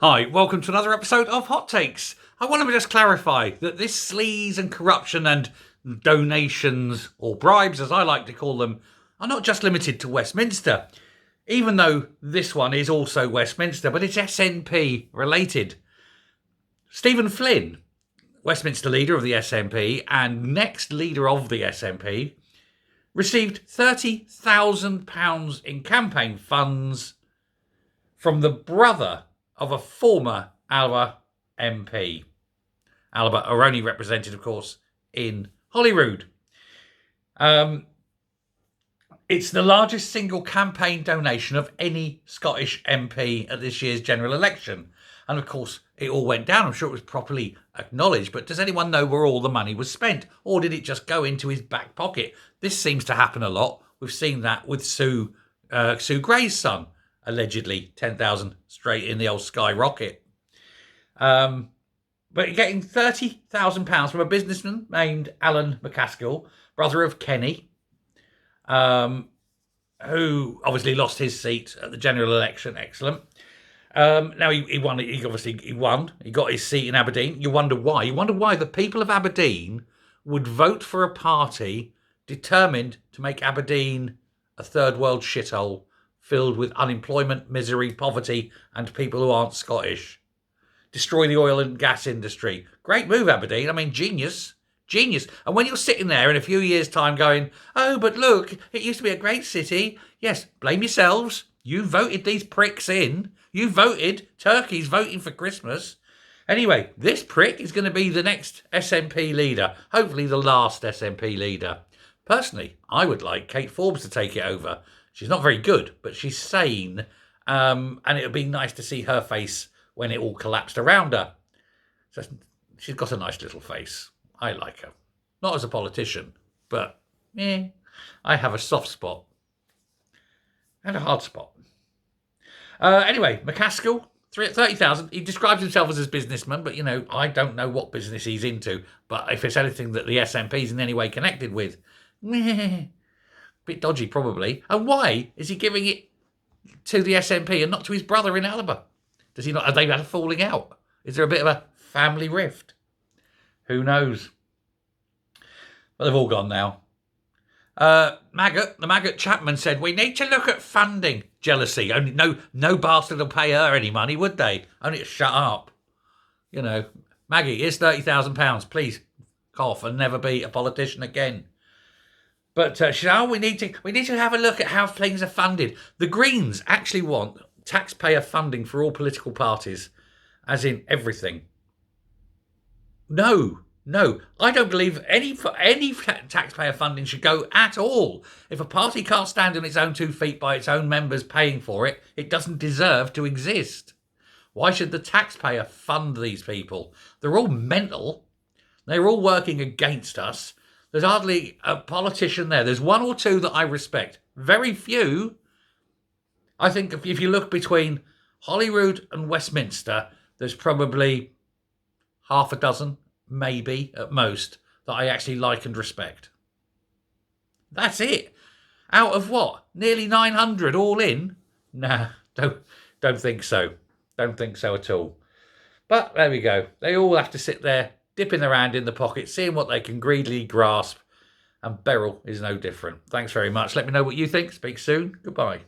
Hi, welcome to another episode of Hot Takes. I want to just clarify that this sleaze and corruption and donations, or bribes as I like to call them, are not just limited to Westminster. Even though this one is also Westminster, but it's SNP related. Stephen Flynn, Westminster leader of the SNP and next leader of the SNP, received £30,000 in campaign funds from the brother of a former Alba MP. Alba are only represented, of course, in Holyrood. It's the largest single campaign donation of any Scottish MP at this year's general election. And of course, it all went down. I'm sure it was properly acknowledged. But does anyone know where all the money was spent? Or did it just go into his back pocket? This seems to happen a lot. We've seen that with Sue Gray's son. Allegedly 10,000 straight in the old skyrocket. But getting £30,000 from a businessman named Alan McCaskill, brother of Kenny, who obviously lost his seat at the general election. Excellent. Now he won. He won. He got his seat in Aberdeen. You wonder why. You wonder why the people of Aberdeen would vote for a party determined to make Aberdeen a third world shithole filled with unemployment, misery, poverty, and people who aren't Scottish. Destroy the oil and gas industry. Great move, Aberdeen. I mean, genius. Genius. And when you're sitting there in a few years' time going, oh, but look, it used to be a great city. Yes, blame yourselves. You voted these pricks in. You voted. Turkey's voting for Christmas. Anyway, this prick is going to be the next SNP leader. Hopefully the last SNP leader. Personally, I would like Kate Forbes to take it over. She's not very good, but she's sane. And it would be nice to see her face when it all collapsed around her. So she's got a nice little face. I like her. Not as a politician, but I have a soft spot. And a hard spot. Anyway, McCaskill, 30,000. He describes himself as a businessman, but, I don't know what business he's into. But if it's anything that the SNP's in any way connected with, bit dodgy, probably. And why is he giving it to the SNP and not to his brother in Alba? Does he not? Have they had a falling out? Is there a bit of a family rift? Who knows? But they've all gone now. The maggot Chapman said, we need to look at funding. Jealousy. Only no bastard will pay her any money, would they? Only to shut up. Maggie, here's £30,000. Please cough and never be a politician again. But we need to have a look at how things are funded. The Greens actually want taxpayer funding for all political parties, as in everything. No, I don't believe any taxpayer funding should go at all. If a party can't stand on its own 2 feet by its own members paying for it, it doesn't deserve to exist. Why should the taxpayer fund these people? They're all mental. They're all working against us. There's hardly a politician there. There's one or two that I respect. Very few. I think if you look between Holyrood and Westminster, there's probably half a dozen, maybe at most, that I actually like and respect. That's it. Out of what? Nearly 900 all in? Nah, don't think so. Don't think so at all. But there we go. They all have to sit there, dipping their hand in the pocket, seeing what they can greedily grasp. And Beryl is no different. Thanks very much. Let me know what you think. Speak soon. Goodbye.